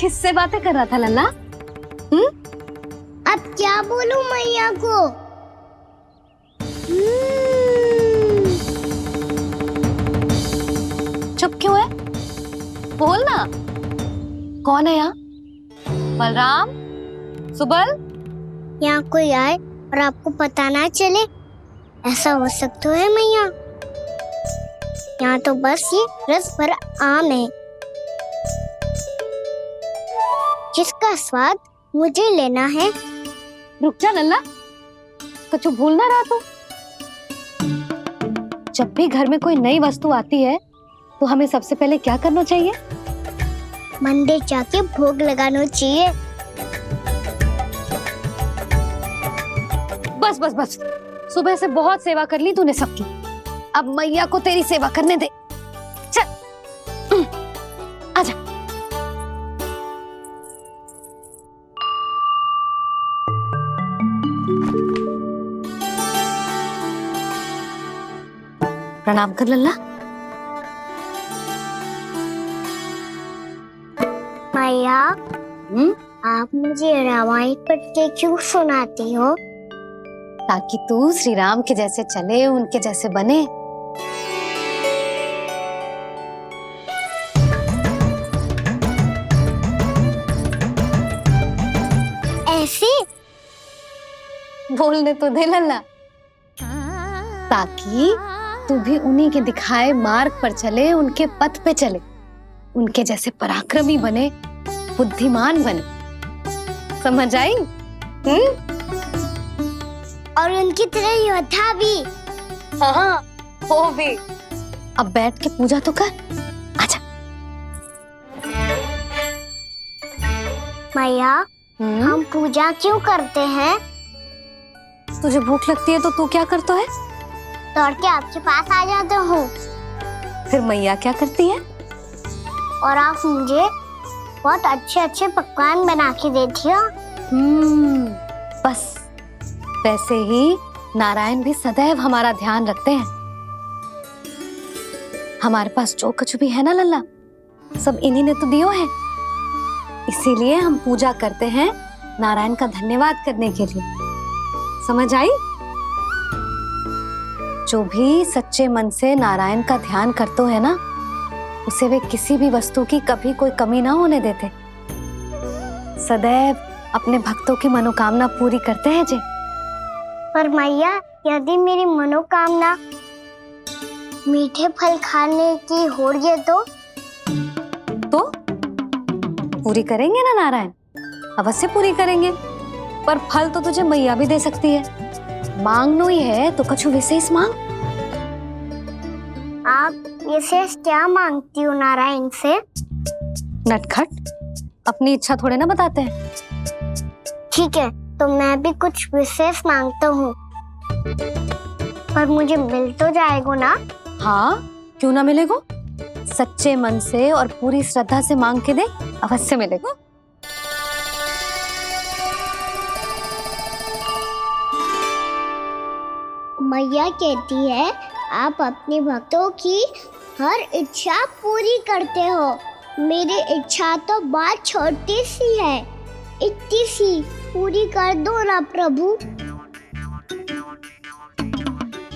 किससे बातें कर रहा था लल्ला? अब क्या बोलूं मैया को? चुप क्यों है? बोल ना। कौन है यहाँ? बलराम, सुबल? यहाँ कोई आए और आपको पता ना चले, ऐसा हो सकता है मैया? यहाँ तो बस ये रस भरा आम है जिसका स्वाद मुझे लेना है। रुक जा लल्ला, कुछ भूल ना रहा तू। जब भी घर में कोई नई वस्तु आती है तो हमें सबसे पहले क्या करना चाहिए? मंदिर जाके भोग लगाना चाहिए। बस बस बस, सुबह से बहुत सेवा कर ली तूने सबकी, अब मैया को तेरी सेवा करने दे। चल आजा। प्रणाम कर लल्ला। मैया, आप मुझे रामायण पढ़ के क्यों सुनाती हो? ताकि तू श्री राम के जैसे चले, उनके जैसे बने। ऐसे बोलने तो दे लल्ला, ताकि तू भी उन्हीं के दिखाए मार्ग पर चले, उनके पथ पे चले, उनके जैसे पराक्रमी बने, बुद्धिमान बने। समझ आई? और उनकी तरह योद्धा भी। हाँ, वो भी। अब बैठ के पूजा तो कर। आजा। मैया, हम पूजा क्यों करते हैं? तुझे भूख लगती है तो तू क्या करता है? दौड़ के आपके पास आ जाता हूँ। फिर मैया क्या करती है? और आप मुझे बहुत अच्छे अच्छे पकवान बना के देती हो। बस वैसे ही नारायण भी सदैव हमारा ध्यान रखते हैं। हमारे पास जो कुछ भी है ना लल्ला, सब इन्हीं ने तो दियो है। इसीलिए हम पूजा करते हैं नारायण का धन्यवाद करने के लिए। समझ आई? जो भी सच्चे मन से नारायण का ध्यान करते है ना, उसे वे किसी भी वस्तु की कभी कोई कमी ना होने देते। सदैव अपने भक्तों की मनोकामना पूरी करते हैं जी। पर मैया, यदि मेरी मनोकामना मीठे फल खाने की हो रही है तो पूरी करेंगे ना नारायण, अवश्य पूरी करेंगे। पर फल तो तुझे मैया भी दे सकती है। मांगनो ही है तो कुछ विशेष मांग। आप विशेष क्या मांगती हो नारायण से? नटखट, अपनी इच्छा थोड़े ना बताते हैं। ठीक है, तो मैं भी कुछ विशेष मांगता हूँ, पर मुझे मिल तो जाएगा ना? हाँ, क्यों ना मिलेगा। सच्चे मन से और पूरी श्रद्धा से मांग के दे, अवश्य मिलेगा। मैया कहती है आप अपने भक्तों की हर इच्छा पूरी करते हो। मेरी इच्छा तो बहुत छोटी सी है, इतनी सी पूरी कर दो ना प्रभु।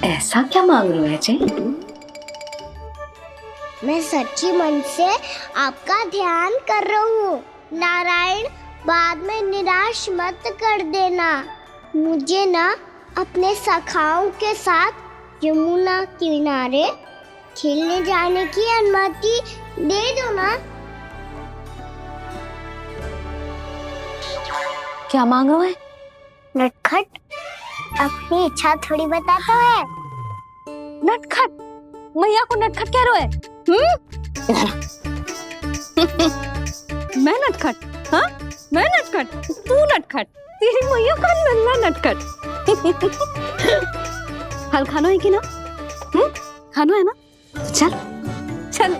ऐसा क्या मांग रहे हो जी? मैं सच्ची मन से आपका ध्यान कर रहा हूँ। नारायण, बाद में निराश मत कर देना। मुझे ना अपने सखाओं के साथ यमुना किनारे खेलने जाने की अनुमति दे दो ना। क्या मांग रहे हो? नटखट, अपनी इच्छा थोड़ी बताता है। नटखट? मैया को नटखट कह रहे हो? मैं नटखट? हाँ, मैं नटखट? तू नटखट? तेरी मैया का नल्ला नटखट। फल खाना है कि ना? खाना है ना? तो चल चल।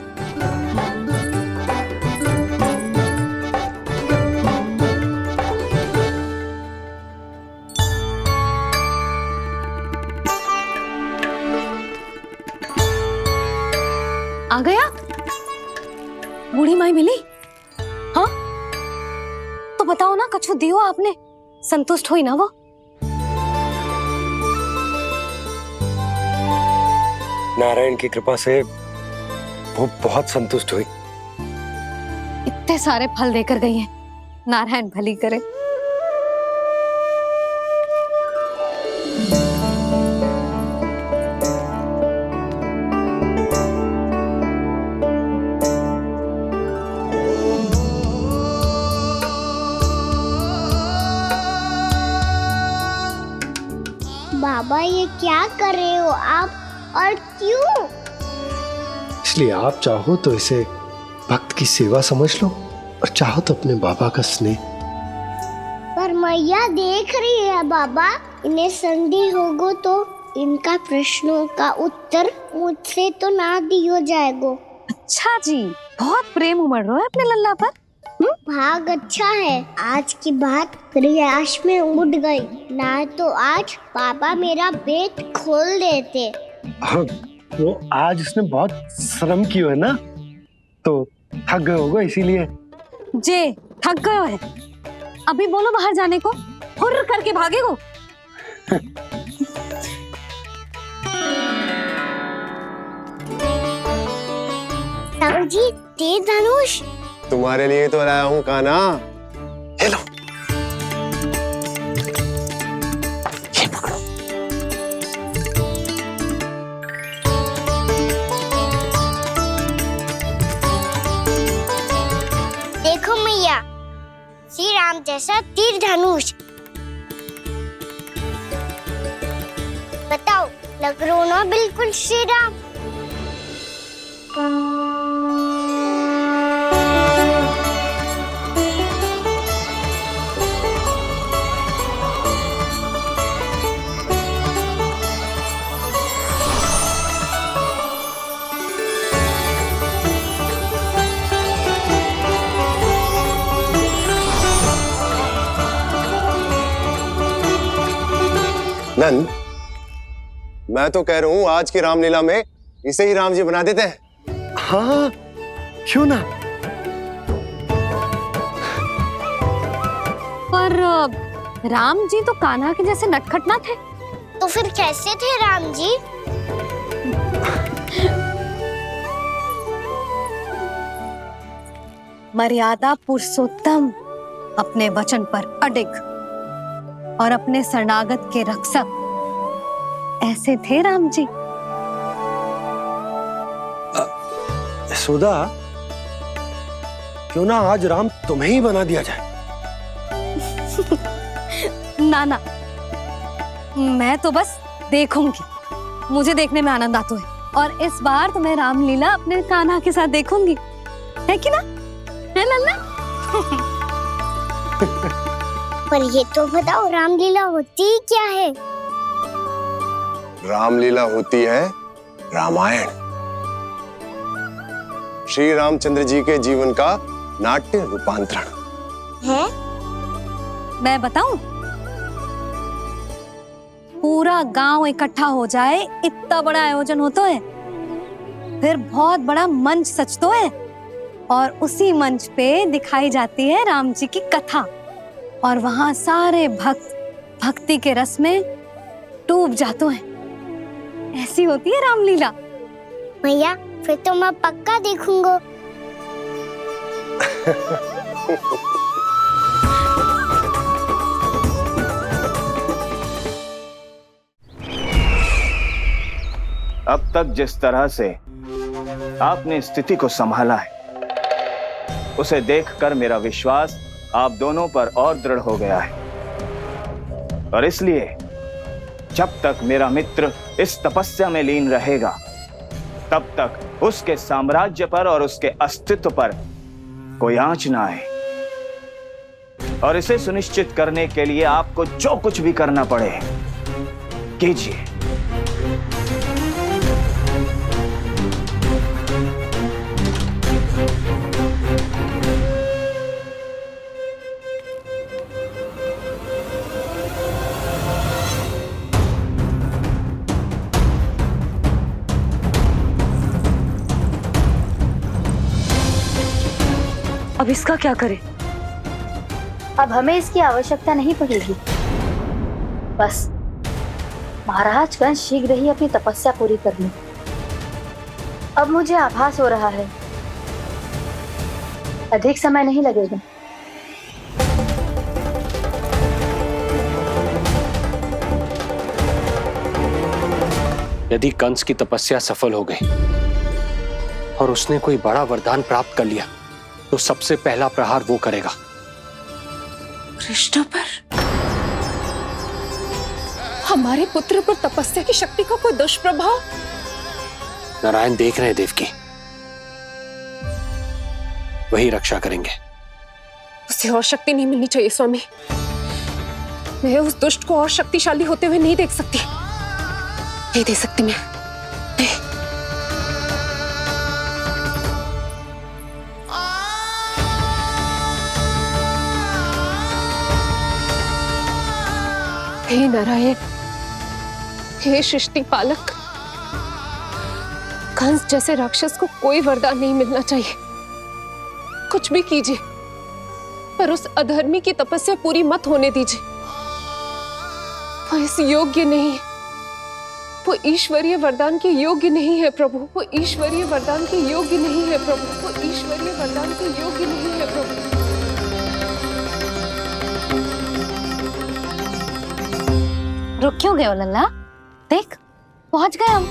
आ गया? बूढ़ी माई मिली? हाँ, बताओ ना, कछु दियो आपने, संतुष्ट हुई ना वो? नारायण की कृपा से वो बहुत संतुष्ट हुई। इतने सारे फल देकर गई हैं, नारायण भली करे। बाबा ये क्या कर रहे हो आप, और क्यों? इसलिए आप चाहो तो इसे भक्त की सेवा समझ लो, और चाहो तो अपने बाबा का स्नेह। पर मैया देख रही है बाबा, इन्हें संदेह होगो तो इनका प्रश्नों का उत्तर मुझसे तो ना दियो जाएगो। अच्छा जी, बहुत प्रेम उमड़ रहा है अपने लल्ला पर। भाग अच्छा है, आज की बात प्रयास में उड़ गई, ना तो आज पापा मेरा पेट खोल देते। वो आज उसने बहुत श्रम किया है ना, तो थक गए होगा इसीलिए। जे थक गयो है, अभी बोलो बाहर जाने को, हुर्र करके भागेगो। जी तेज धनुष तुम्हारे लिए तो लाया हूँ कान्हा। ले लो। ये पकड़ो। देखो मैया, श्री राम जैसा तीर धनुष। बताओ, लग रहा ना बिल्कुल श्री राम? नंद, मैं तो कह रहा हूँ आज की रामलीला में इसे ही राम जी बना देते हैं। हाँ, क्यों ना। पर राम जी तो कान्हा के जैसे नटखट ना थे। तो फिर कैसे थे राम जी? मर्यादा पुरुषोत्तम, अपने वचन पर अडिग और अपने शरणागत के रक्षक, ऐसे थे राम जी। यशोदा, क्यों ना आज राम तुम्हें ही बना दिया जाए। ना ना, मैं तो बस देखूंगी, मुझे देखने में आनंद आता है, और इस बार तो मैं रामलीला अपने कान्हा के साथ देखूंगी, है कि ना, है लल्ला? पर ये तो बताओ, रामलीला होती क्या है? रामलीला होती है रामायण, श्री रामचंद्र जी के जीवन का नाट्य रूपांतरण है। मैं बताऊं, पूरा गांव इकट्ठा हो जाए, इतना बड़ा आयोजन होता है, फिर बहुत बड़ा मंच सजतो है, और उसी मंच पे दिखाई जाती है राम जी की कथा, और वहां सारे भक्त भक्ति के रस में डूब जाते हैं। ऐसी होती है रामलीला। भैया, फिर तो मैं पक्का देखूंगा। अब तक जिस तरह से आपने स्थिति को संभाला है, उसे देखकर मेरा विश्वास आप दोनों पर और दृढ़ हो गया है, और इसलिए जब तक मेरा मित्र इस तपस्या में लीन रहेगा, तब तक उसके साम्राज्य पर और उसके अस्तित्व पर कोई आंच ना आए। और इसे सुनिश्चित करने के लिए आपको जो कुछ भी करना पड़े कीजिए। अब इसका क्या करें? अब हमें इसकी आवश्यकता नहीं पड़ेगी। बस महाराज कंस शीघ्र ही अपनी तपस्या पूरी कर लें। अब मुझे आभास हो रहा है अधिक समय नहीं लगेगा। यदि कंस की तपस्या सफल हो गई और उसने कोई बड़ा वरदान प्राप्त कर लिया तो सबसे पहला प्रहार वो करेगा। कृष्ण पर, हमारे पुत्र पर तपस्या की शक्ति का कोई दुष्प्रभाव? नारायण देख रहे हैं देवकी, वही रक्षा करेंगे। उसे और शक्ति नहीं मिलनी चाहिए स्वामी। मैं उस दुष्ट को और शक्तिशाली होते हुए नहीं देख सकती, नहीं दे सकती मैं। हे नारायण, हे सृष्टि पालक, कंस जैसे राक्षस को कोई वरदान नहीं मिलना चाहिए। कुछ भी कीजिए पर उस अधर्मी की तपस्या पूरी मत होने दीजिए। वो इस योग्य नहीं है, वो ईश्वरीय वरदान के योग्य नहीं है प्रभु। वो ईश्वरीय वरदान के योग्य नहीं है प्रभु। वो ईश्वरीय वरदान के योग्य नहीं है प्रभु। रुक क्यों गए हो लल्ला? देख पहुंच गए हम।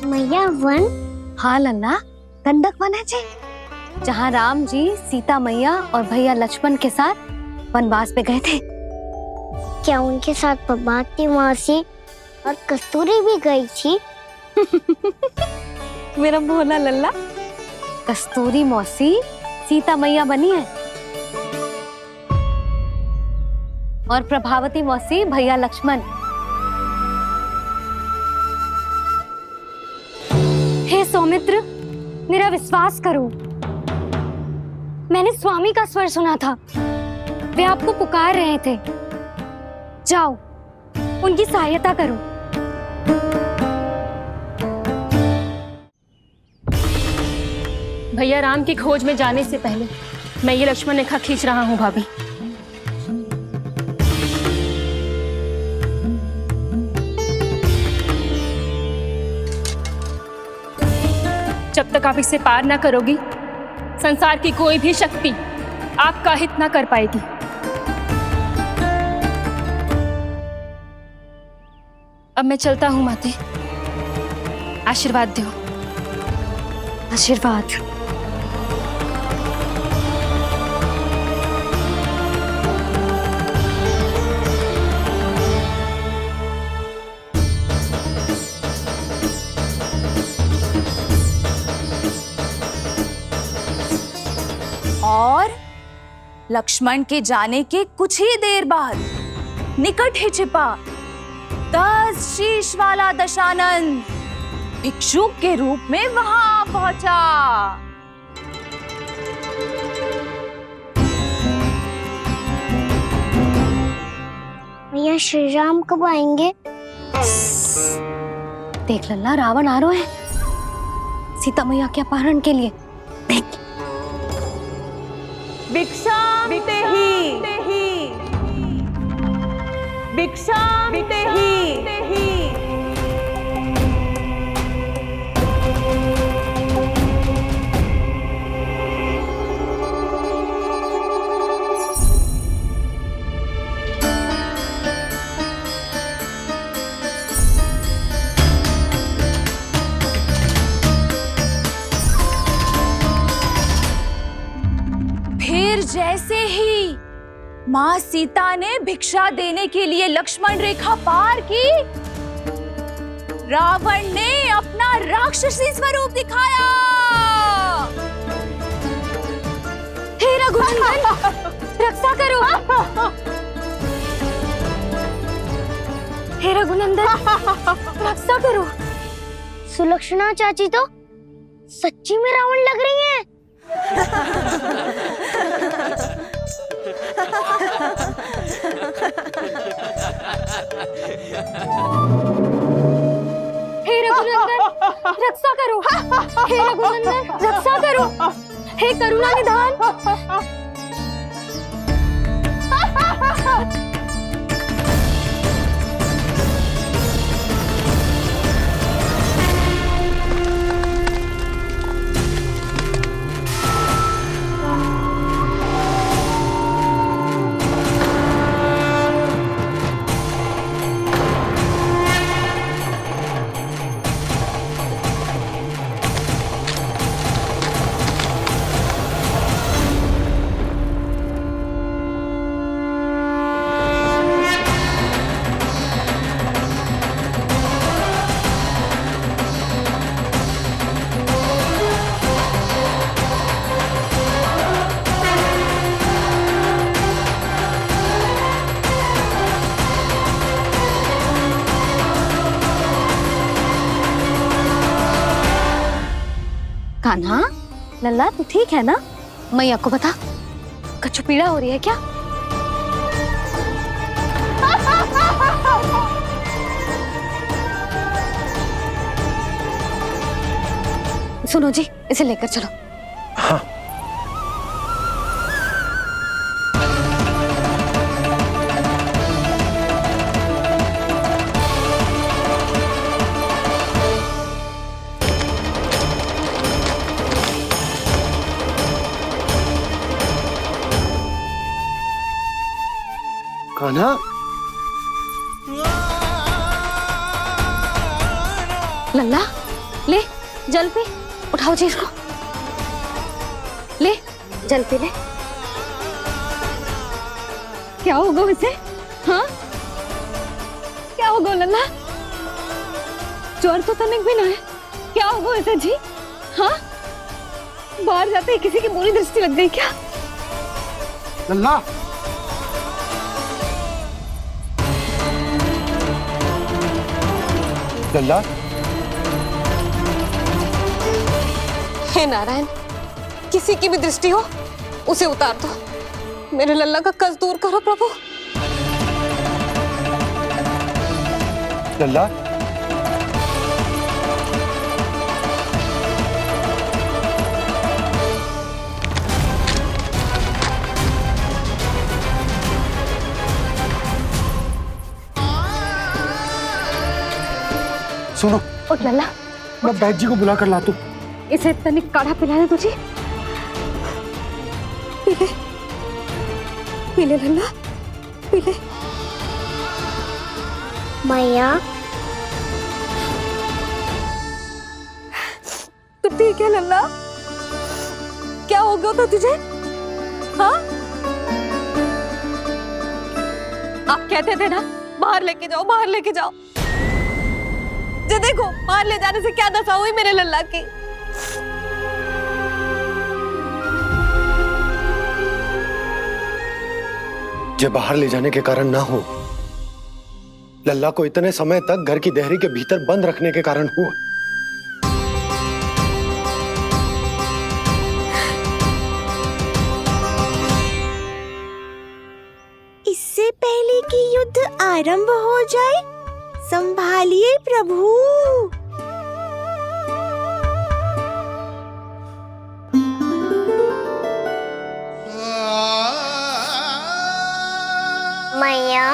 मैया वन? हाँ लल्ला, गंडक वन है जी, जहाँ राम जी सीता मैया और भैया लक्ष्मण के साथ वनवास पे गए थे। क्या उनके साथ पद्मावती मौसी और कस्तूरी भी गई थी? मेरा भोला लल्ला, कस्तूरी मौसी सीता मैया बनी है और प्रभावती मौसी भैया लक्ष्मण। हे सौमित्र, मेरा विश्वास करो, मैंने स्वामी का स्वर सुना था। वे आपको पुकार रहे थे। जाओ, उनकी सहायता करो। भैया राम की खोज में जाने से पहले मैं ये लक्ष्मण रेखा खींच रहा हूँ भाभी। जब तक आप इसे पार ना करोगी, संसार की कोई भी शक्ति आपका हित ना कर पाएगी। अब मैं चलता हूँ माते, आशीर्वाद दो। आशीर्वाद। और लक्ष्मण के जाने के कुछ ही देर बाद निकट ही छिपा 10 शीश वाला दशानन भिक्षुक के रूप में वहां पहुंचा। भैया श्री राम कब आएंगे? देख लल्ला, रावण आ रहा है सीता मैया के अपहरण के लिए। देख, भिक्षाम देहि, भिक्षाम देहि। जैसे ही मां सीता ने भिक्षा देने के लिए लक्ष्मण रेखा पार की, रावण ने अपना राक्षसी स्वरूप दिखाया। हे रघुनंदन, रक्षा करो। हे रघुनंदन, रक्षा करो। सुलक्षणा चाची तो सच्ची में रावण लग रही हैं। रक्षा करो, हे रघुनंदन रक्षा करो, हे करुणा निधान। कान्हा, लल्ला तू ठीक है ना? मैया को बता, कुछ पीड़ा हो रही है क्या? सुनो जी, इसे लेकर चलो। हाँ। कान्हा, लल्ला ले जल पी, उठाओ जी इसको, ले जल पी ले। क्या होगा इसे? हाँ क्या होगा लल्ला? ज्वर तो तनिक भी ना है, क्या होगा इसे जी? हाँ बाहर जाते ही किसी की बुरी दृष्टि लग गई क्या? लल्ला, लल्ला, हे नारायण, किसी की भी दृष्टि हो उसे उतार दो, मेरे लल्ला का कष्ट दूर करो प्रभु। लल्ला, सुनो, उठ लल्ला, मैं बैद जी को बुला कर लाता हूँ। इसे तनिक काढ़ा पिलाने तुझे, पी ले, पी ले लल्ला, पी ले। मैया तू ठीक है लल्ला? क्या हो गया था तुझे? हाँ आप कहते थे ना बाहर लेके जाओ, बाहर लेके जाओ। जे देखो बाहर ले जाने से क्या दशा हुई मेरे लल्ला की। जे बाहर ले जाने के कारण ना हो, लल्ला को इतने समय तक घर की देहरी के भीतर बंद रखने के कारण हुआ। इससे पहले कि युद्ध आरंभ हो जाए, संभालिए प्रभु। मैया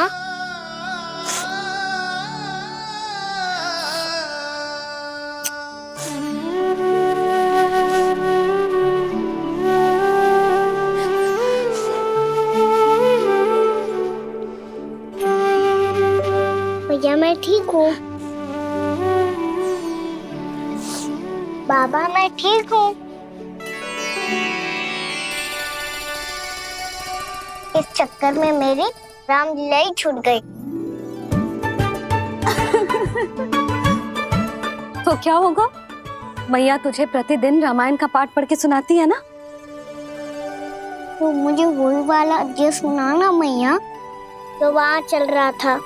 भैया मैं ठीक हूँ। बाबा मैं ठीक हूँ। इस चक्कर में मेरी रामलीला ही छूट गई। तो क्या होगा? मैया तुझे प्रतिदिन रामायण का पाठ पढ़ के सुनाती है ना? तो मुझे वही वाला अध्याय सुनाना मैया, तो वहाँ चल रहा था।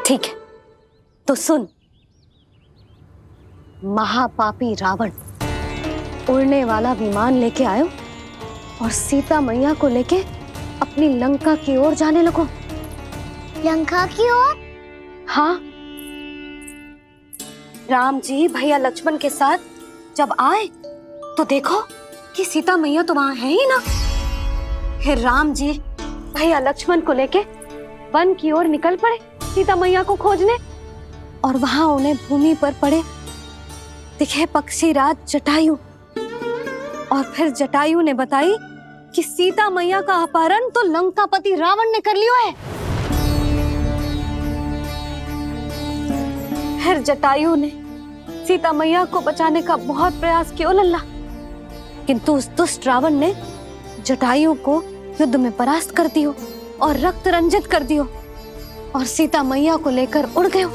ठीक है तो सुन। महापापी रावण उड़ने वाला विमान लेके आयो और सीता मैया को लेके अपनी लंका की ओर जाने लगो। लंका की ओर? हाँ, राम जी भैया लक्ष्मण के साथ जब आए तो देखो कि सीता मैया तो वहां है ही ना। फिर राम जी भैया लक्ष्मण को लेके वन की ओर निकल पड़े सीता मैया को खोजने, और वहां उन्हें भूमि पर पड़े दिखे पक्षी राज जटायु। और फिर जटायु ने बताई कि सीता मैया का अपहरण तो लंकापति रावण ने कर लियो है। फिर जटायु ने सीता मैया को बचाने का बहुत प्रयास किया लल्ला, किंतु उस दुष्ट रावण ने जटायु को युद्ध में परास्त कर दियो और रक्त रंजित कर दियो और सीता मैया को लेकर उड़ गयो।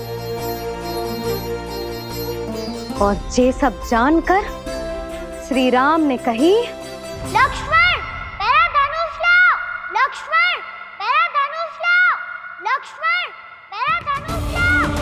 और ये सब जानकर श्री राम ने कही, लक्ष्मण मेरा धनुष लाओ, लक्ष्मण मेरा धनुष लाओ, लक्ष्मण मेरा धनुष लाओ।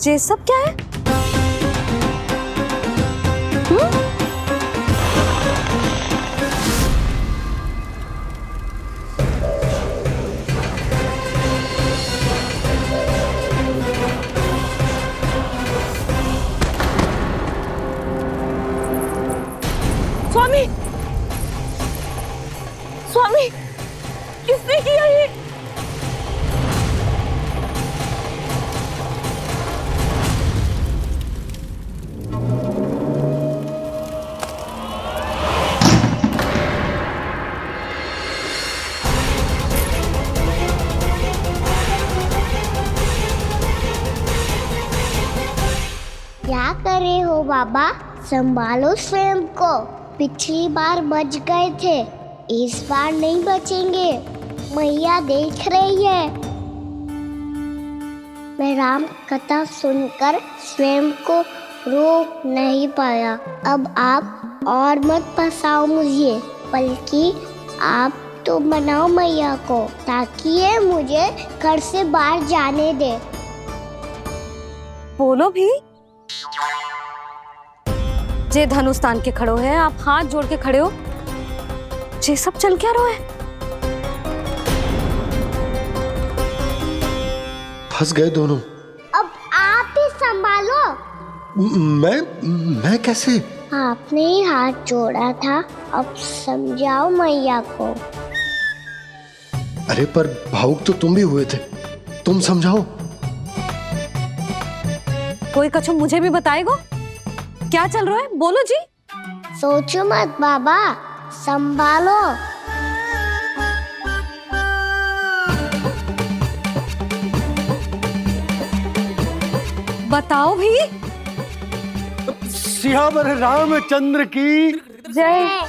ये सब क्या है? स्वामी, स्वामी, किसने किया ये? क्या कर रहे हो बाबा? संभालो स्वयं को। पिछली बार बच गए थे, इस बार नहीं बचेंगे। मैया देख रही है। मैं राम कथा सुनकर स्वयं को रोक नहीं पाया। अब आप और मत फंसाओ मुझे, बल्कि आप तो मनाओ मैया को, ताकि ये मुझे घर से बाहर जाने दे। बोलो भी। जे धनुष तान के खड़ो है, आप हाथ जोड़ के खड़े हो, ये सब चल क्या रहा है? फंस गए दोनों। अब आप ही संभालो। मैं कैसे? आपने ही हाथ जोड़ा था, अब समझाओ मैया को। अरे पर भावुक तो तुम भी हुए थे, तुम समझाओ। कोई कछु मुझे भी बताएगो? क्या चल रहा है? बोलो जी। सोचो मत बाबा, संभालो। बताओ भी। सियावर रामचंद्र की जय।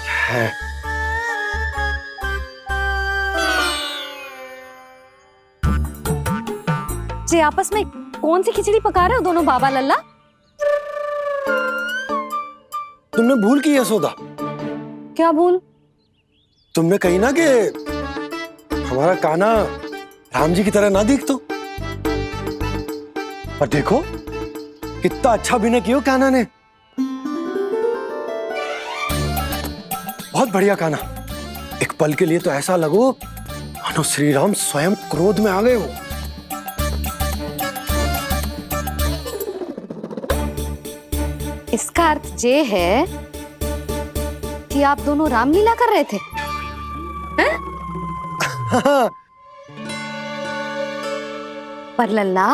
जी आपस में कौन सी खिचड़ी पका रहे हो दोनों बाबा लल्ला? तुमने भूल की यशोदा? क्या भूल? तुमने कही ना कि हमारा कान्हा राम जी की तरह ना दिख तो। पर देखो कितना अच्छा अभिनय किया कान्हा ने। बहुत बढ़िया कान्हा। एक पल के लिए तो ऐसा लगो मानो श्री राम स्वयं क्रोध में आ गए हो। इसका अर्थ ये है कि आप दोनों रामलीला कर रहे थे, हैं? पर लल्ला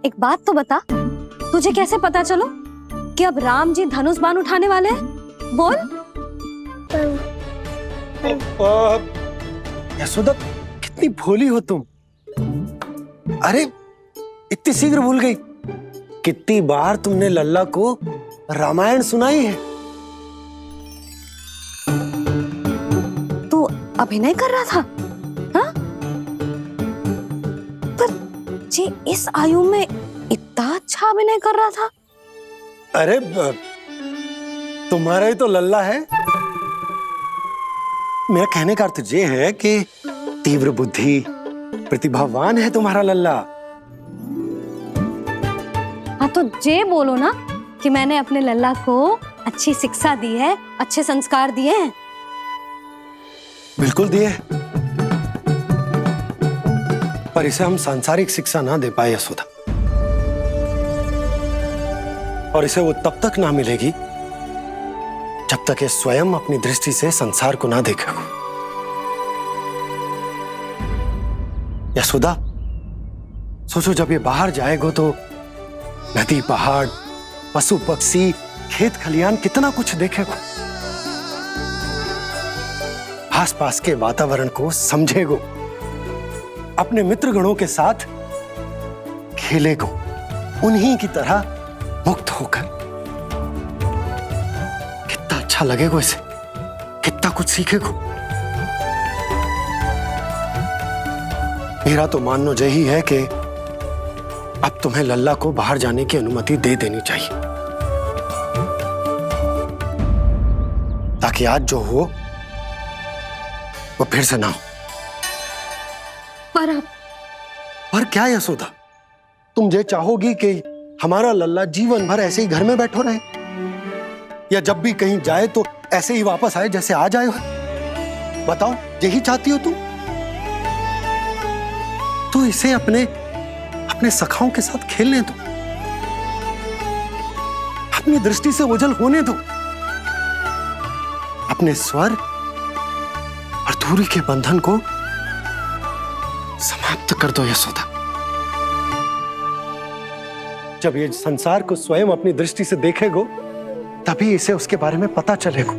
एक बात तो बता, तुझे कैसे पता चलो कि अब राम जी धनुष बाण उठाने वाले हैं? बोल। यशोदा कितनी भोली हो तुम। अरे इतनी शीघ्र भूल गई। कितनी बार तुमने लल्ला को रामायण सुनाई है। तू अभिनय कर रहा था, हाँ? पर जी इस आयु में इतना अच्छा अभिनय कर रहा था। अरे तुम्हारा ही तो लल्ला है। मेरा कहने का अर्थ ये है कि तीव्र बुद्धि, प्रतिभावान है तुम्हारा लल्ला। हाँ तो ये बोलो ना कि मैंने अपने लल्ला को अच्छी शिक्षा दी है, अच्छे संस्कार दिए हैं। बिल्कुल दिए, पर इसे हम सांसारिक शिक्षा ना दे पाए यशोदा। और इसे वो तब तक ना मिलेगी जब तक ये स्वयं अपनी दृष्टि से संसार को ना देखेगा। यशोदा सोचो, जब ये बाहर जाएगा तो नदी, पहाड़, पशु पक्षी, खेत खलियान कितना कुछ देखेगा। आसपास के वातावरण को समझेगो, अपने मित्रगणों के साथ खेलेगो, उन्हीं की तरह मुक्त होकर। कितना अच्छा लगेगा इसे, कितना कुछ सीखेगो। मेरा तो मानना यही है कि अब तुम्हें लल्ला को बाहर जाने की अनुमति दे देनी चाहिए, ताकि आज जो हो वो फिर से ना हो। पर क्या यशोदा, तुम ये चाहोगी कि हमारा लल्ला जीवन भर ऐसे ही घर में बैठो रहे, या जब भी कहीं जाए तो ऐसे ही वापस आए जैसे आज आए हो? बताओ, यही चाहती हो तुम? तो इसे अपने सखाओं के साथ खेलने दो, अपनी दृष्टि से ओझल होने दो, अपने स्वर और दूरी के बंधन को समाप्त कर दो यशोदा। जब ये संसार को स्वयं अपनी दृष्टि से देखेगो, तभी इसे उसके बारे में पता चलेगा।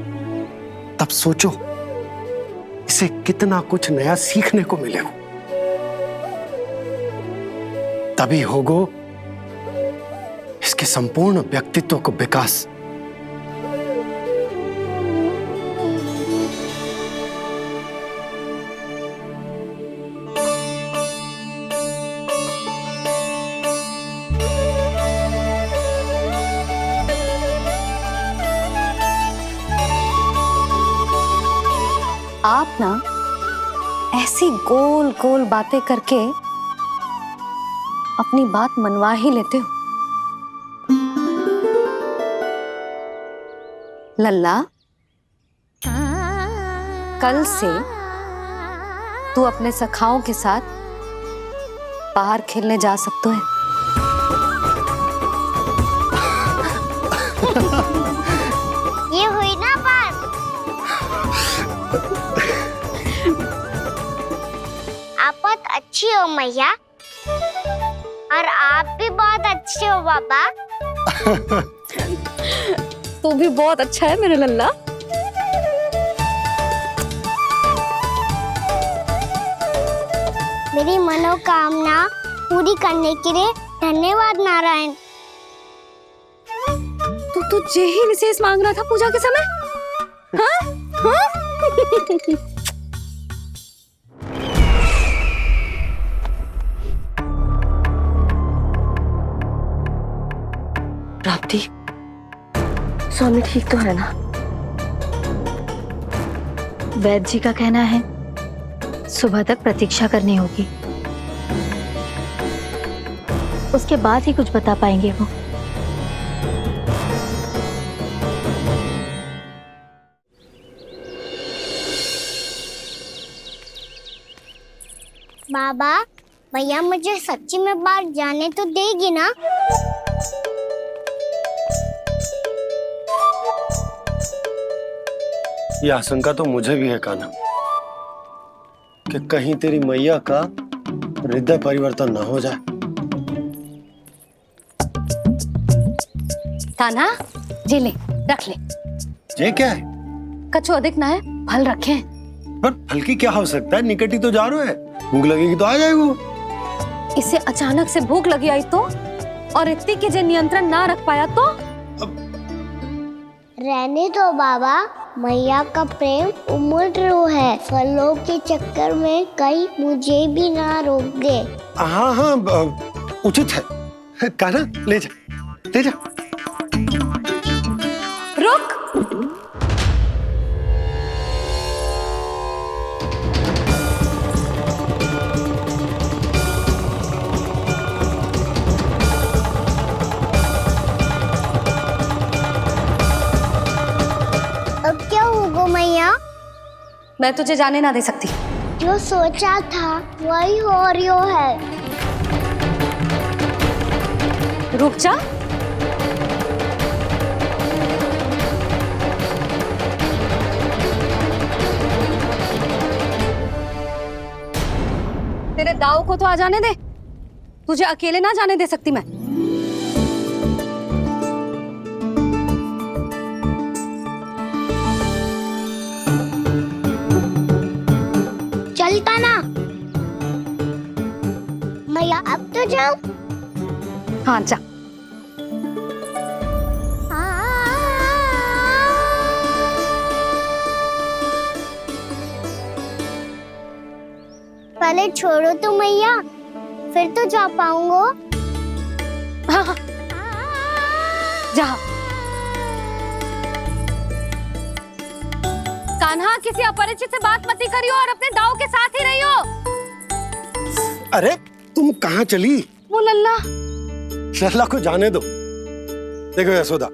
तब सोचो इसे कितना कुछ नया सीखने को मिलेगा। तभी होगो इसके संपूर्ण व्यक्तित्व को विकास। आप ना ऐसी गोल गोल बातें करके अपनी बात मनवा ही लेते हो। लल्ला, कल से तू अपने सखाओं के साथ बाहर खेलने जा सकते है। ये हुई ना बात। आप बहुत अच्छी हो मैया, और आप भी बहुत अच्छे हो बाबा। तू भी बहुत अच्छा है मेरे लल्ला। मेरी मनोकामना पूरी करने के लिए धन्यवाद नारायण। तू यही विशेष मांग रहा था पूजा के समय? हाँ? हाँ? प्राप्ति, स्वामी ठीक तो है ना? वैद्य जी का कहना है सुबह तक प्रतीक्षा करनी होगी। उसके बाद ही कुछ बता पाएंगे वो। बाबा, भैया मुझे सच्ची में बाहर जाने तो देगी ना? ये आशंका तो मुझे भी है कान्हा, कि कहीं तेरी मैया का हृदय परिवर्तन ना हो जाए। कान्हा, जी ले, रख ले। ये क्या है? कछु अधिक ना है, फल रखे। पर फल की क्या हो सकता है, निकट ही तो जा रहे है, भूख लगेगी तो आ जाए वो। इसे अचानक से भूख लगी आई तो, और इतनी के जे नियंत्रण ना रख पाया तो? रहने दो बाबा, मैया का प्रेम उमड़ है, फलों के चक्कर में कहीं मुझे भी ना रोक दे। हाँ हाँ, उचित है। कान्हा, ले जा, ले जा। रुक। अब क्या होगा मैया? मैं तुझे जाने ना दे सकती। जो सोचा था वही हो रही है। रुक जा। तेरे दाव को तो आ जाने दे, तुझे अकेले ना जाने दे सकती मैं। चलता ना मैया, अब तो जाओ। हाँ जा। पहले छोड़ो तो मैया, फिर तो जा पाऊंगा। हाँ हाँ, जा। कान्हा, किसी अपरिचित से बात मत करियो और अपने दाव के साथ ही रहियो। अरे तुम कहाँ चली? वो लल्ला। लल्ला को जाने दो। देखो यशोदा,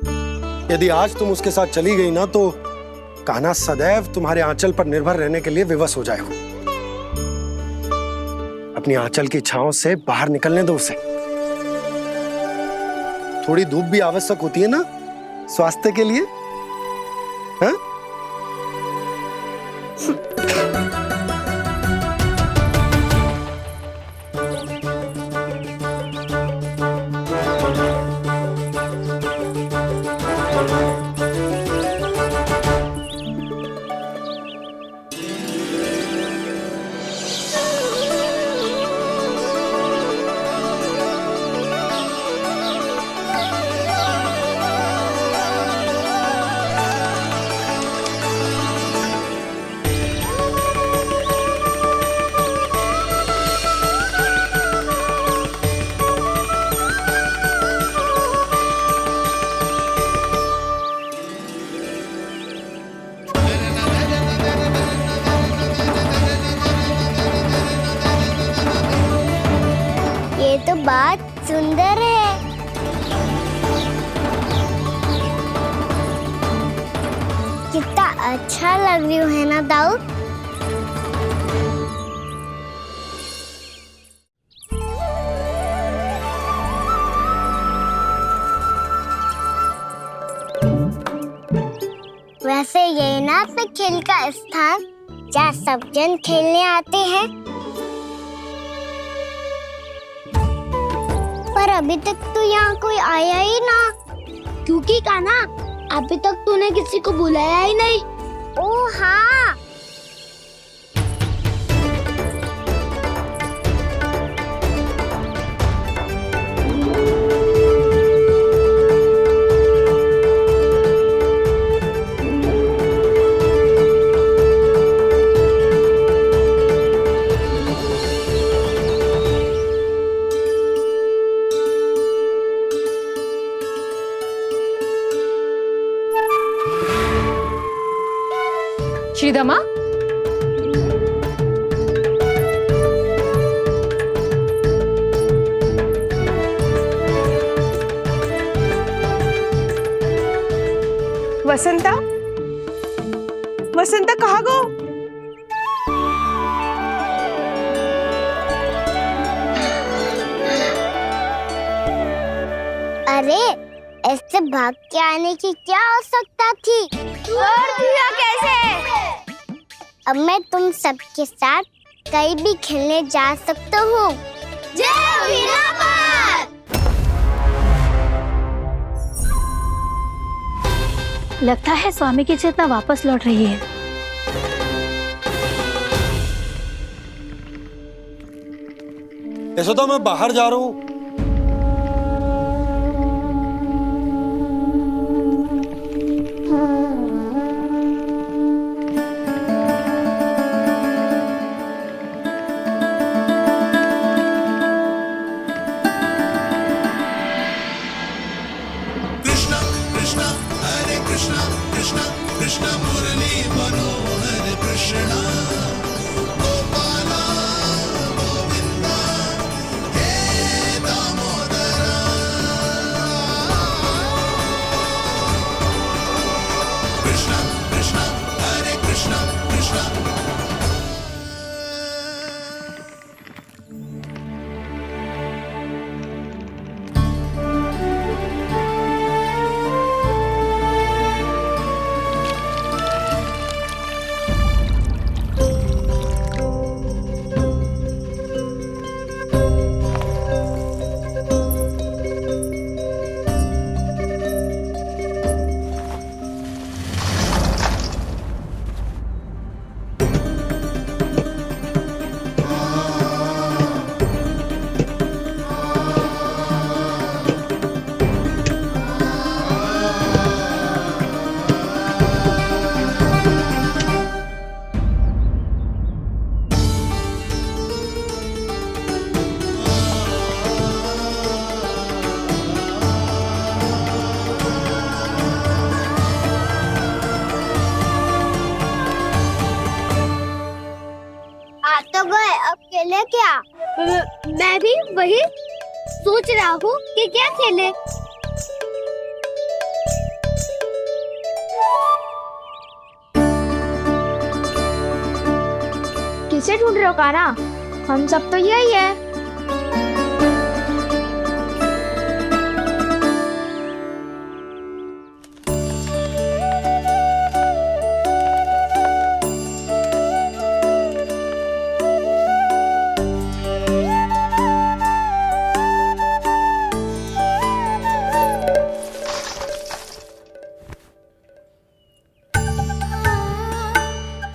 यदि आज तुम उसके साथ चली गई ना तो कान्हा सदैव तुम्हारे आंचल पर निर्भर रहने के लिए विवश हो जाएगा। अपनी आंचल की छांव से बाहर निकलने दो उसे। थोड़ी धूप भी आवश्यक होती है ना स्वास्थ्य के लिए, हाँ? ये तो बात सुंदर है। कितना अच्छा लग रही है ना दाऊ? वैसे ये ना पे खेल का स्थान जहाँ सब जन खेलने आते हैं, पर अभी तक तो यहाँ कोई आया ही ना। क्योंकि कान्हा, अभी तक तूने किसी को बुलाया ही नहीं। ओ हाँ, श्रीदामा, वसंता, वसंता कहाँ गो? अरे ऐसे भाग के आने की क्या आवश्यकता थी? और दिया कैसे? अब मैं तुम सबके साथ कहीं भी खेलने जा सकता हूँ। जय वीरापार! लगता है स्वामी की चेतना वापस लौट रही है। यशोदा, मैं बाहर जा रहा हूँ। खेले क्या? मैं भी वही सोच रहा हूँ कि क्या खेले। किसे ढूंढ रहे हो कान्हा? हम सब तो यही है।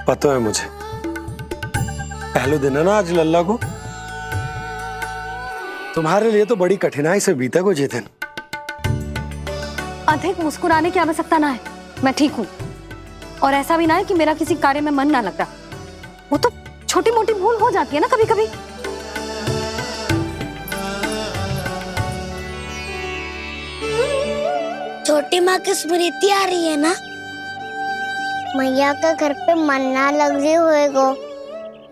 पता है मुझे, पहले दिन है ना आज लल्ला को। तुम्हारे लिए तो बड़ी कठिनाई से बीता को ये दिन। अधिक मुस्कुराने की आवश्यकता ना है, मैं ठीक हूँ। और ऐसा भी ना है कि मेरा किसी कार्य में मन ना लग रहा। वो तो छोटी मोटी भूल हो जाती है ना कभी कभी। छोटी माँ की स्मृति आ रही है ना? मैया का घर पे मन ना लग रही होएगो।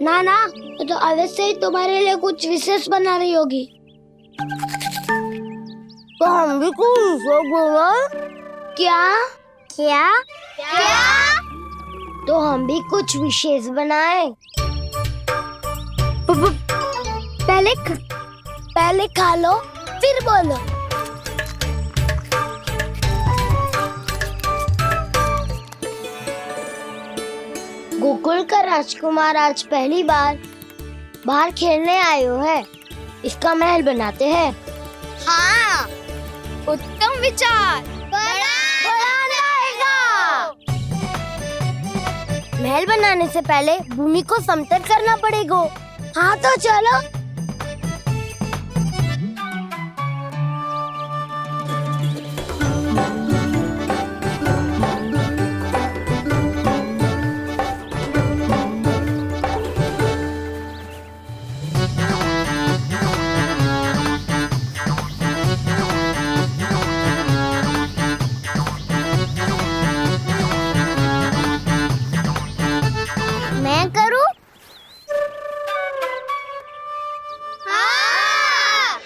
ना ना, तो अवश्य ही तुम्हारे लिए कुछ विशेष बना रही होगी। तो हम भी कुछ विशेष बनाएं? क्या क्या क्या? तो हम भी कुछ विशेष बनाएं। पहले खा लो फिर बोलो। गोकुल का राजकुमार आज पहली बार बाहर खेलने आए हो है। इसका महल बनाते हैं। हाँ, उत्तम विचार। बड़ा रहेगा। महल बनाने से पहले भूमि को समतल करना पड़ेगा। हाँ तो चलो। मैं करूं? हाँ।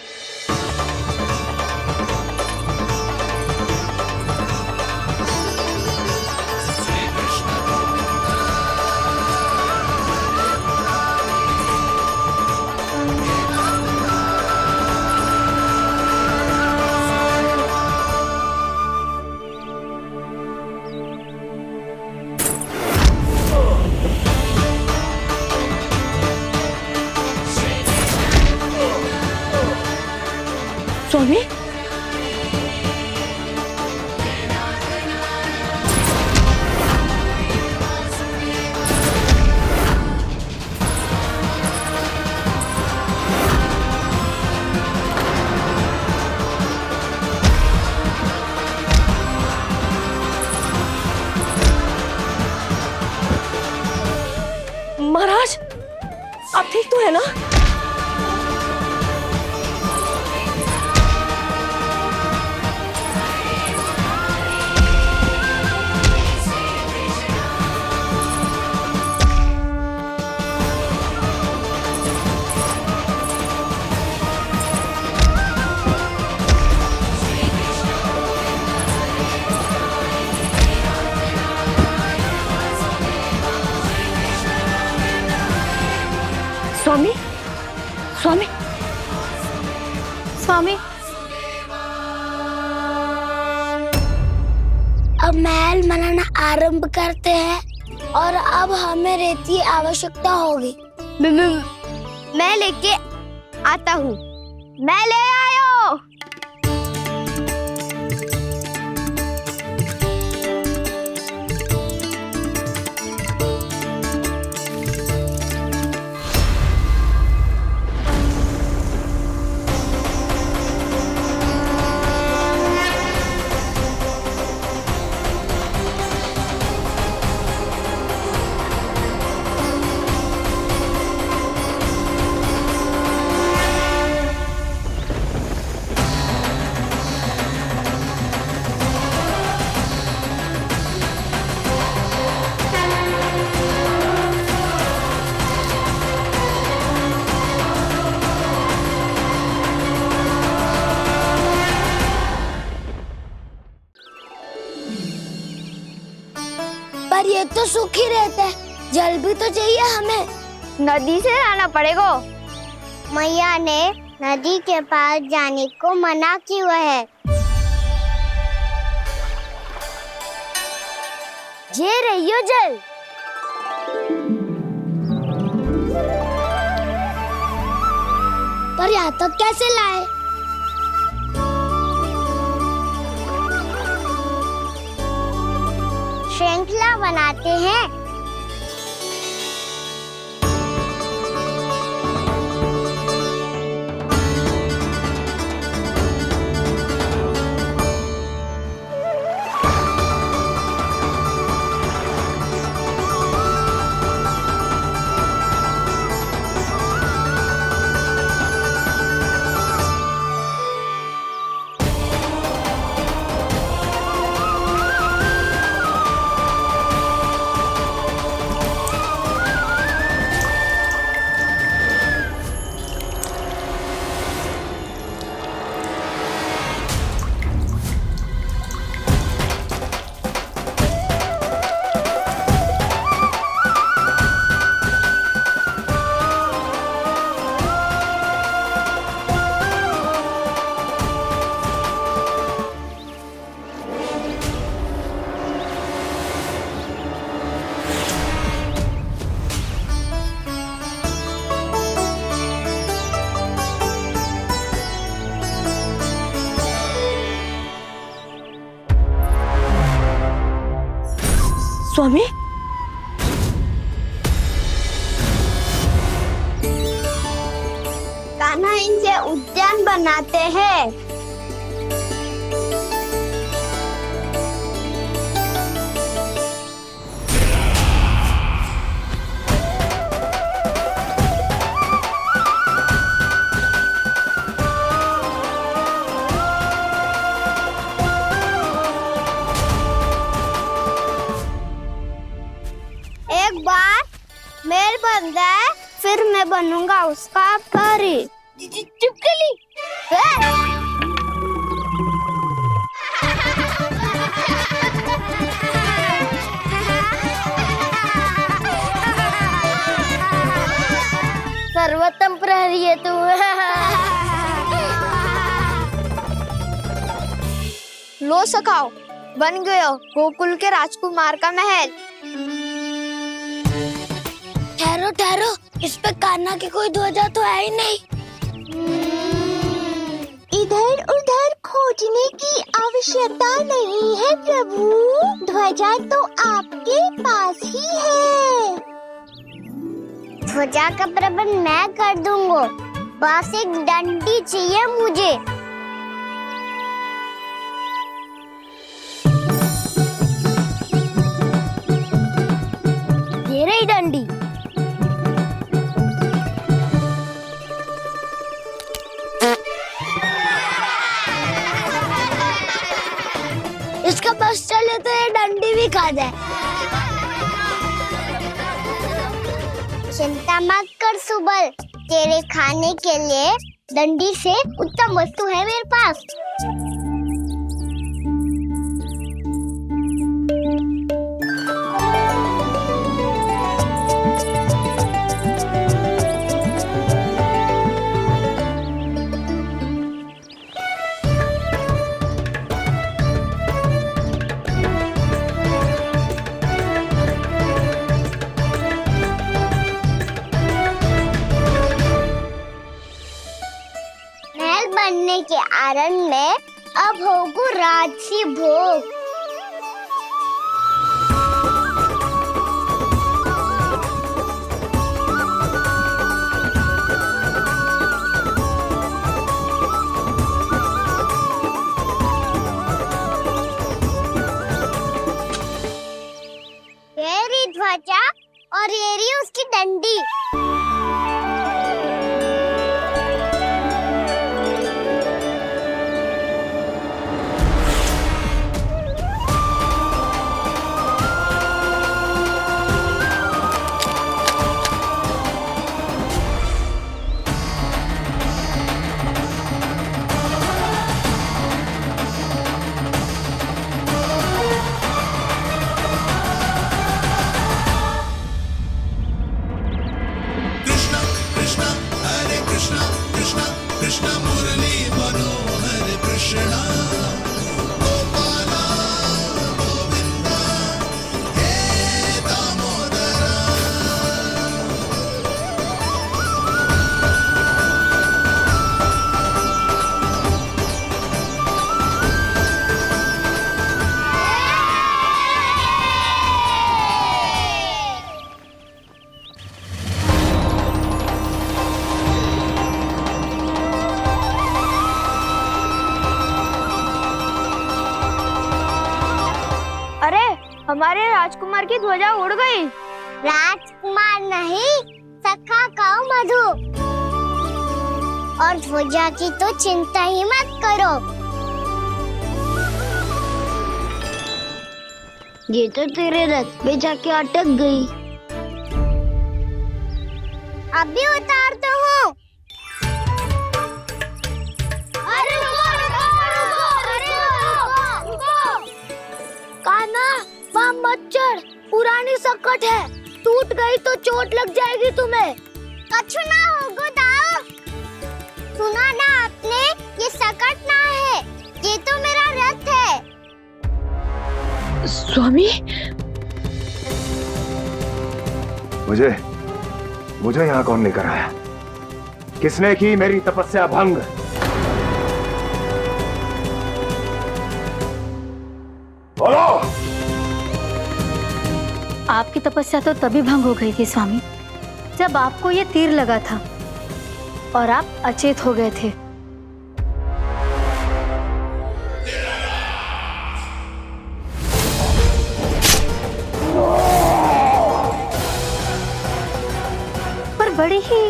स्वामी महाराज आप ठीक तो है ना? स्वामी स्वामी स्वामी अब महल बनाना आरंभ करते हैं और अब हमें रेत की आवश्यकता होगी। मैं लेके आता हूँ। मैं ले आयो। पर ये तो सूखी रहता है, जल भी तो चाहिए हमें। नदी से लाना पड़ेगा। मैया ने नदी के पास जाने को मना किया है। ये रहियो जल। पर यहाँ तक कैसे लाए? श्रृंखला बनाते हैं। स्वामी कान्हा इनसे उद्यान बनाते हैं। एक बार मेल बन जाए फिर मैं बनूंगा उसका परी। चुपकली। सर्वोत्तम प्रहरी है तू। लो सखाओ, बन गयो गोकुल के राजकुमार का महल। ठहरो ठहरो, इस पे कान्हा की कोई ध्वजा तो है ही नहीं। इधर उठने की आवश्यकता नहीं है प्रभु, ध्वजा तो आपके पास ही है। ध्वजा का प्रबंध मैं कर दूंगा, बस एक डंडी चाहिए मुझे। ये रही डंडी। इसका बस चले तो ये डंडी भी खा जाए। चिंता मत कर सुबल, तेरे खाने के लिए डंडी से उत्तम वस्तु है मेरे पास। बनने के आरण में अब होगू राजसी भोग। ये रही ध्वजा और ये रही उसकी डंडी। हमारे राजकुमार की ध्वजा उड़ गई। राजकुमार नहीं, सखा काऊ मधु। और ध्वजा की तो चिंता ही मत करो। ये तो तेरे रथ पे जाके अटक गई। अभी उतारता हूँ। अरे कान्हा, वहाँ मत चढ़, पुरानी सकट है, टूट गई तो चोट लग जाएगी तुम्हें। कछु ना होगा दाऊ। सुना ना आपने, ये सकट ना है, ये तो मेरा रथ है। स्वामी, मुझे यहाँ कौन लेकर आया? किसने की मेरी तपस्या भंग? बोलो। आपकी तपस्या तो तभी भंग हो गई थी स्वामी, जब आपको ये तीर लगा था और आप अचेत हो गए थे। पर बड़ी ही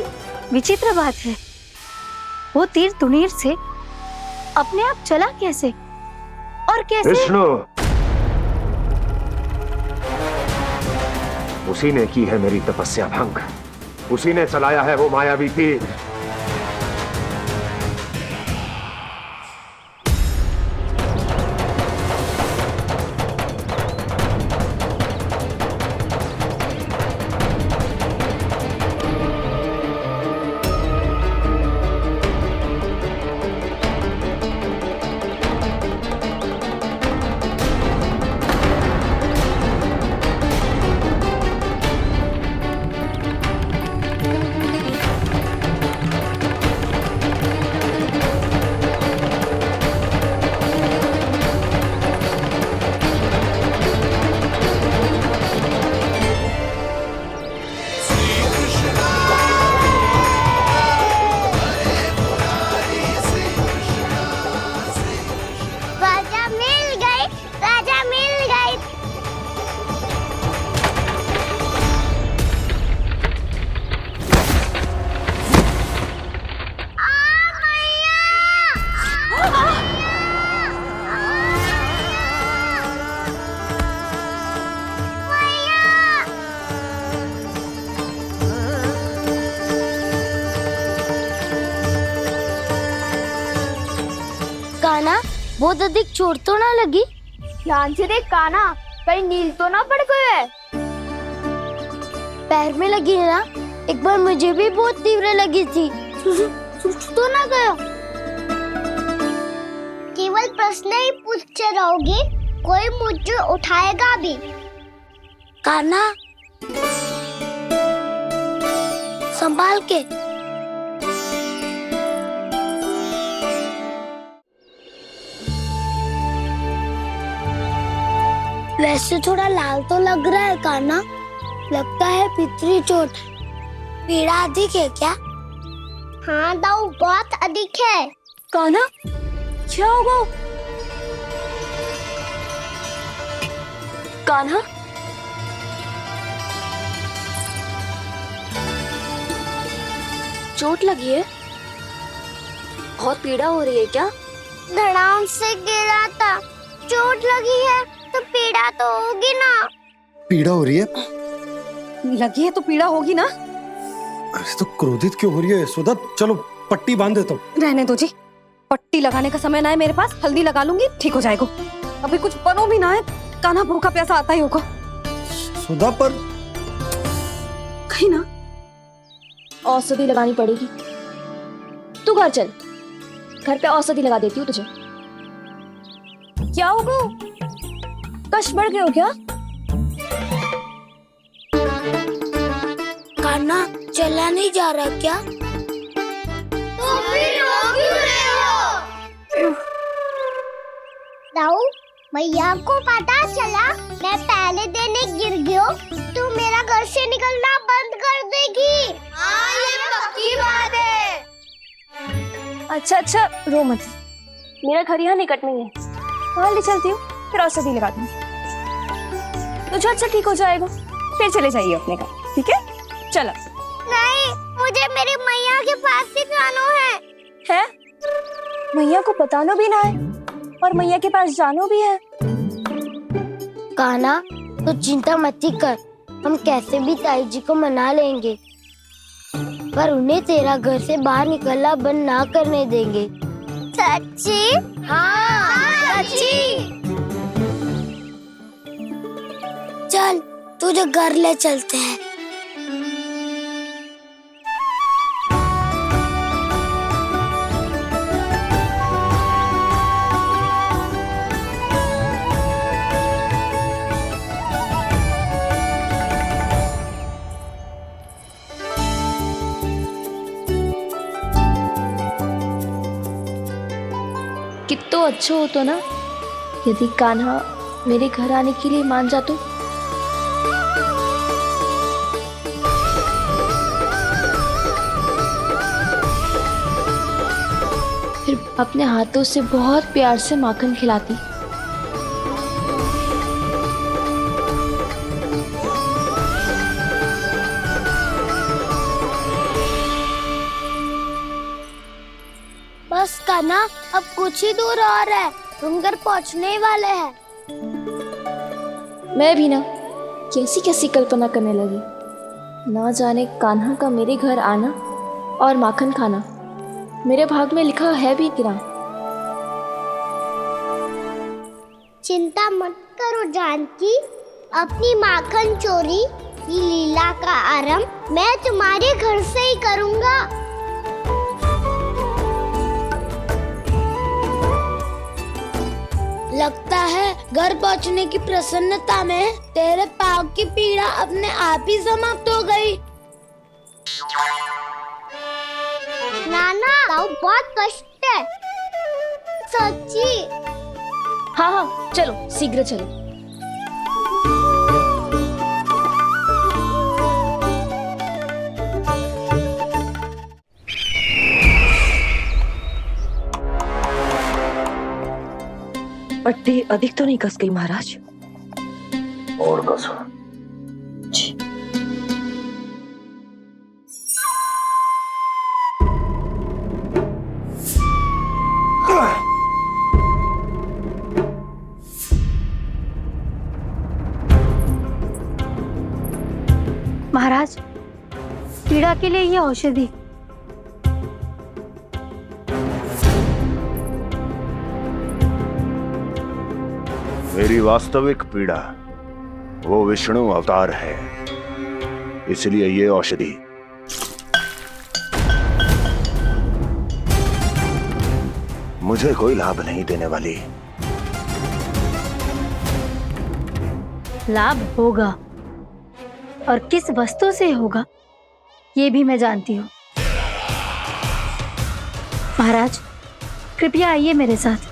विचित्र बात है, वो तीर तुनीर से अपने आप चला कैसे और कैसे? विष्णु, उसी ने की है मेरी तपस्या भंग, उसी ने चलाया है वो मायावी तीर। बहुत अधिक चोट तो ना लगी? ध्यान से देख कान्हा, कहीं नील तो ना पड़ गए है। पैर में लगी है ना? एक बार मुझे भी बहुत तीव्र लगी थी। सूझ तो ना गया? केवल प्रश्न ही पूछते रहोगे, कोई मुझे उठाएगा भी? कान्हा, संभाल के। वैसे थोड़ा लाल तो लग रहा है कान्हा, लगता है पितरी चोट। पीड़ा अधिक है क्या? हाँ दाऊ, बहुत अधिक है। कान्हा, क्या होगा? कान्हा, चोट लगी है? बहुत पीड़ा हो रही है क्या? धड़ाम से गिरा था, चोट लगी है तो पीड़ा तो होगी ना। पीड़ा हो रही है? लगी है तो पीड़ा होगी ना। अरे तो क्रोधित क्यों हो रही है यशोदा? चलो पट्टी बांध देता हूँ। रहने दो जी, पट्टी लगाने का समय ना है मेरे पास, हल्दी लगा लूंगी, ठीक हो जाएगा। अभी कुछ बनो भी ना है, कान्हा भूखा प्यासा आता ही होगा। सुधा पर कहीं ना औषधि लगानी पड़ेगी। तू घर चल, घर पे औषधि लगा देती हूँ तुझे। क्या होगा? कष्ट बढ़ गए हो क्या? कान्हा चला नहीं जा रहा क्या? तो फिर रो क्यों रहे हो? दाऊ, भैया को पता चला मैं पहले दिन ही गिर गया तो मेरा घर से निकलना बंद कर देगी। हाँ, ये पक्की बात है। अच्छा, रो मत। मेरा घर यहाँ निकट में है, वहाँ ले चलती हूँ, फिर औषधि लगा दूंगी। तो झट से ठीक हो जाएगा, फिर चले जाइए अपने घर, ठीक है? चलो। नहीं, मुझे मेरी मैया के पास ही जाना है। मैया को बताना भी ना है और मैया के पास जानो भी है। कान्हा, तो चिंता मत कर, हम कैसे भी ताई जी को मना लेंगे, पर उन्हें तेरा घर से बाहर निकलना बंद ना करने देंगे। सच्ची? हाँ, सच्ची। चल, तुझे घर ले चलते हैं। कितना अच्छा हो तो ना यदि कान्हा मेरे घर आने के लिए मान जातो। फिर अपने हाथों से बहुत प्यार से माखन खिलाती। बस कान्हा, अब कुछ ही दूर और है, हम घर पहुँचने ही वाले हैं। मैं भी ना कैसी कैसी कल्पना करने लगी। ना जाने कान्हा का मेरे घर आना और माखन खाना मेरे भाग में लिखा है भी कि ना। चिंता मत करो जानकी, अपनी माखन चोरी की लीला का आरंभ मैं तुम्हारे घर से ही करूँगा। लगता है घर पहुंचने की प्रसन्नता में तेरे पाँव की पीड़ा अपने आप ही समाप्त हो गई। नाना, पाँव बहुत कष्ट है। सच्ची? हाँ, चलो शीघ्र चलो। पट्टी अधिक तो नहीं कस गई महाराज? और कसो। महाराज, पीड़ा के लिए ये औषधि। मेरी वास्तविक पीड़ा वो विष्णु अवतार है, इसलिए ये औषधि मुझे कोई लाभ नहीं देने वाली। लाभ होगा, और किस वस्तु से होगा ये भी मैं जानती हूँ। महाराज, कृपया आइए मेरे साथ।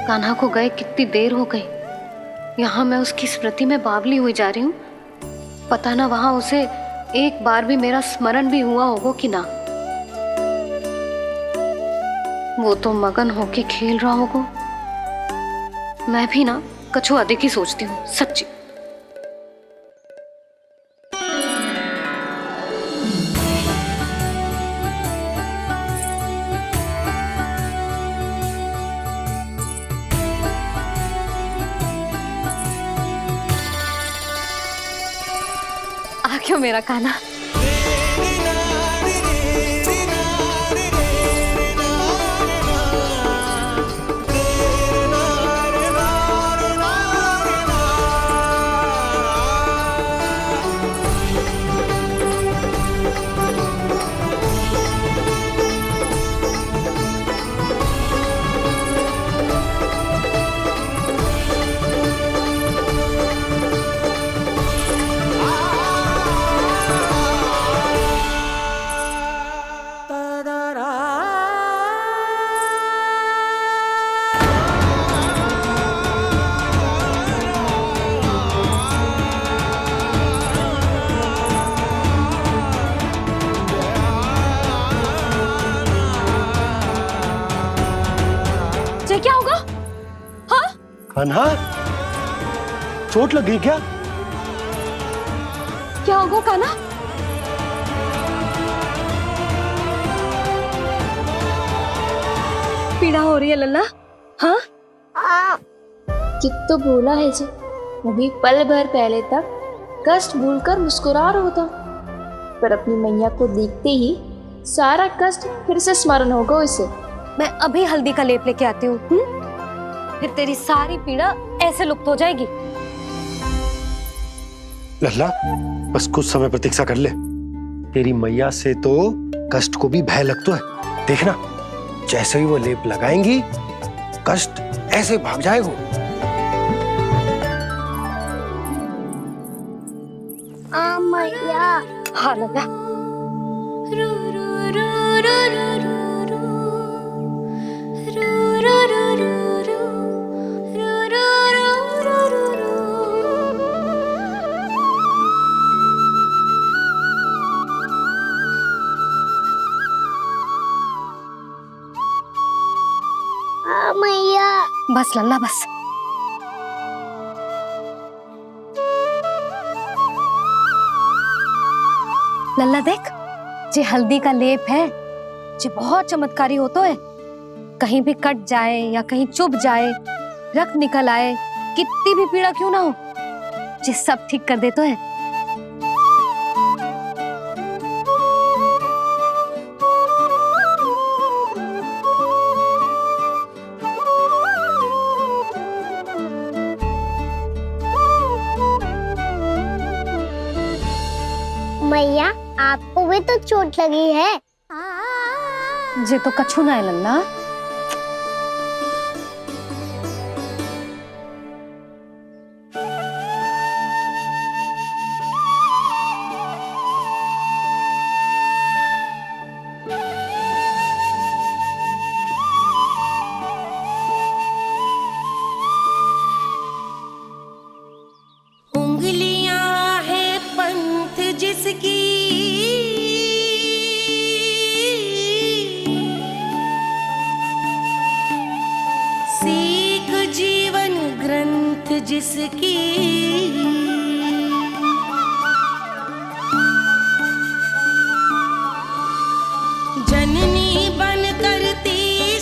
कान्हा को गए कितनी देर हो गई। यहाँ मैं उसकी स्मृति में बावली हुई जा रही हूँ। पता ना वहां उसे एक बार भी मेरा स्मरण भी हुआ होगा कि ना। वो तो मगन होके खेल रहा होगा। मैं भी ना कछु अधिक ही सोचती हूँ, सच्ची। आ क्यों मेरा कान्हा। क्या होगा? हाँ? कान्हा, चोट लग गई क्या? क्या होगा कान्हा? पीड़ा हो रही है लल्ला? हाँ? चित तो भूला है जी। अभी पल भर पहले तक कष्ट भूलकर मुस्कुरा रहा था, पर अपनी मैया को देखते ही सारा कष्ट फिर से स्मरण होगा उसे। मैं अभी हल्दी का लेप लेके आती हूँ। फिर तेरी सारी पीड़ा ऐसे लुप्त हो जाएगी। लल्ला, बस कुछ समय प्रतीक्षा कर ले। तेरी मैया से तो कष्ट को भी भय लगता है। देखना, जैसे ही वो लेप लगाएंगी, कष्ट ऐसे भाग जाएगा। मैया। हाँ लल्ला। मैया। बस लल्ला बस। लल्ला देख, जे हल्दी का लेप है, जे बहुत चमत्कारी होता है। कहीं भी कट जाए या कहीं चुभ जाए, रक्त निकल आए, कितनी भी पीड़ा क्यों ना हो, जे सब ठीक कर देता है। मैया, आपको भी तो चोट लगी है। जे तो कछु ना है लल्ला। उंगलियां है पंथ जिसकी, सीख जीवन ग्रंथ जिसकी, जननी बन कर तीर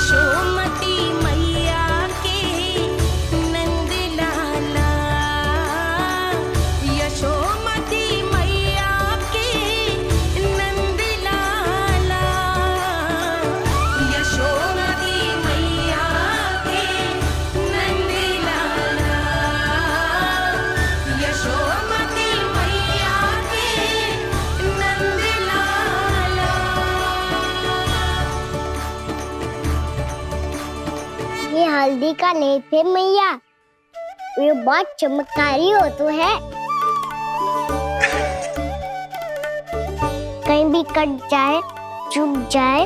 यशोमती मैया के नंद लाला, यशोमती मैया के नंद लाला, यशोमती मैया के नंद लाला, यशोमती मैया के नंद लाला। ये हल्दी का लेप है मैया, ये बहुत चमत्कारी हो तो है। कहीं भी कट जाए, चुभ जाए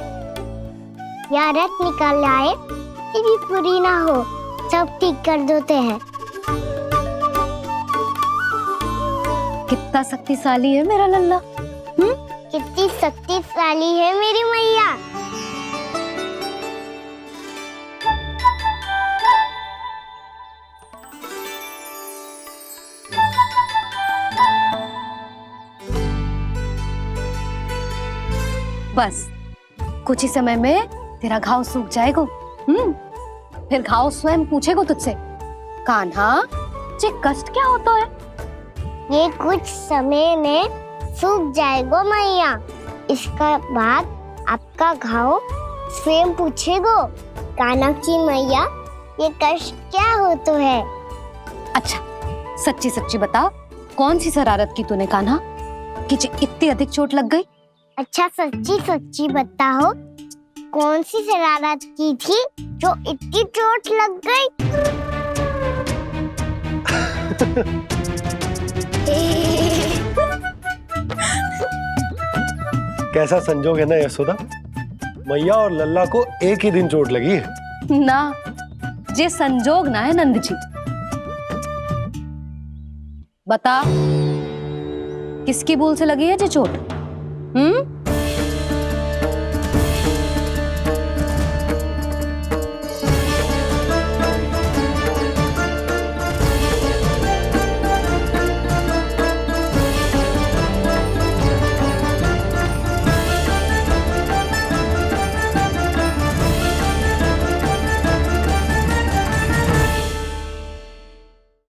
या रक्त निकल आए, ये भी पूरी ना हो, सब ठीक कर देते हैं। कितना शक्तिशाली है मेरा लल्ला। कितनी शक्तिशाली है मेरी मैया। बस कुछ ही समय में तेरा घाव सूख जाएगा। फिर घाव स्वयं पूछेगा तुझसे, कान्हा ये कष्ट क्या होता है? ये कुछ समय में सूख जाएगा मैया। इसका बाद आपका घाव स्वयं पूछेगो, कान्हा की मैया ये कष्ट क्या होता है। अच्छा सच्ची सच्ची बता, कौन सी शरारत की तूने कान्हा कि इतनी अधिक चोट लग गई? अच्छा सच्ची सच्ची बताओ, कौन सी शरारत की थी जो इतनी चोट लग गई? कैसा संजोग है ना यशोदा, मैया और लल्ला को एक ही दिन चोट लगी है। ना ये संजोग ना है नंद जी। बता किसकी भूल से लगी है ये चोट?